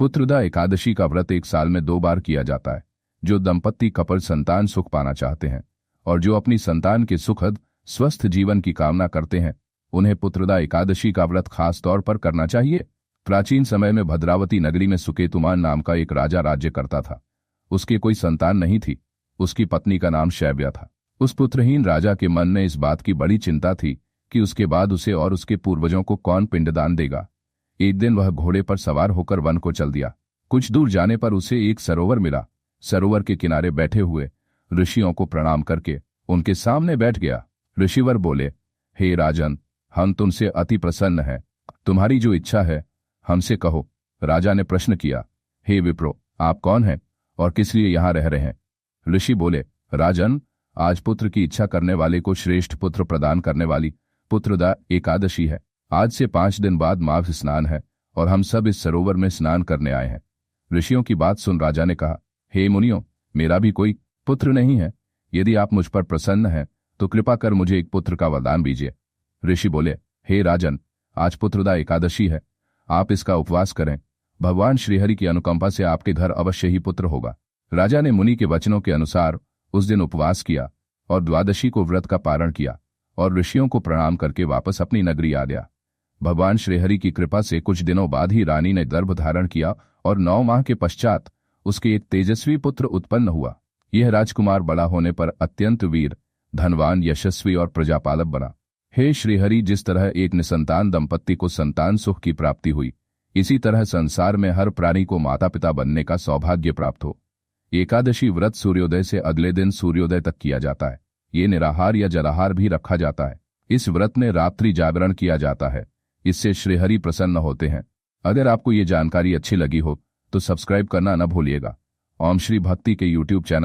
पुत्रदा एकादशी का व्रत एक साल में 2 बार किया जाता है। जो दंपत्ति कपल संतान सुख पाना चाहते हैं और जो अपनी संतान के सुखद स्वस्थ जीवन की कामना करते हैं, उन्हें पुत्रदा एकादशी का व्रत खास तौर पर करना चाहिए। प्राचीन समय में भद्रावती नगरी में सुकेतुमान नाम का एक राजा राज्य करता था। उसकी कोई संतान नहीं थी। उसकी पत्नी का नाम शैव्या था। उस पुत्रहीन राजा के मन में इस बात की बड़ी चिंता थी कि उसके बाद उसे और उसके पूर्वजों को कौन पिंडदान देगा। एक दिन वह घोड़े पर सवार होकर वन को चल दिया। कुछ दूर जाने पर उसे एक सरोवर मिला। सरोवर के किनारे बैठे हुए ऋषियों को प्रणाम करके उनके सामने बैठ गया। ऋषिवर बोले, हे राजन, हम तुमसे अति प्रसन्न हैं। तुम्हारी जो इच्छा है हमसे कहो। राजा ने प्रश्न किया, हे विप्रो, आप कौन हैं और किस लिए यहाँ रह रहे हैं? ऋषि बोले, राजन, आज पुत्र की इच्छा करने वाले को श्रेष्ठ पुत्र प्रदान करने वाली पुत्रदा एकादशी है। आज से 5 दिन बाद माघ स्नान है और हम सब इस सरोवर में स्नान करने आए हैं। ऋषियों की बात सुन राजा ने कहा, हे मुनियों, मेरा भी कोई पुत्र नहीं है। यदि आप मुझ पर प्रसन्न हैं तो कृपा कर मुझे एक पुत्र का वरदान दीजिए। ऋषि बोले, हे राजन, आज पुत्रदा एकादशी है। आप इसका उपवास करें। भगवान श्रीहरि की अनुकंपा से आपके घर अवश्य ही पुत्र होगा। राजा ने मुनि के वचनों के अनुसार उस दिन उपवास किया और द्वादशी को व्रत का पारण किया और ऋषियों को प्रणाम करके वापस अपनी नगरी आ गया। भगवान श्रीहरि की कृपा से कुछ दिनों बाद ही रानी ने गर्भ धारण किया और 9 माह के पश्चात उसके एक तेजस्वी पुत्र उत्पन्न हुआ। यह राजकुमार बड़ा होने पर अत्यंत वीर, धनवान, यशस्वी और प्रजापालक बना। हे श्रीहरि, जिस तरह एक निसंतान दंपत्ति को संतान सुख की प्राप्ति हुई, इसी तरह संसार में हर प्राणी को माता पिता बनने का सौभाग्य प्राप्त हो। एकादशी व्रत सूर्योदय से अगले दिन सूर्योदय तक किया जाता है। ये निराहार या जलाहार भी रखा जाता है। इस व्रत में रात्रि जागरण किया जाता है। इससे श्रीहरि प्रसन्न होते हैं। अगर आपको ये जानकारी अच्छी लगी हो तो सब्सक्राइब करना न भूलिएगा। ओम श्री भक्ति के YouTube चैनल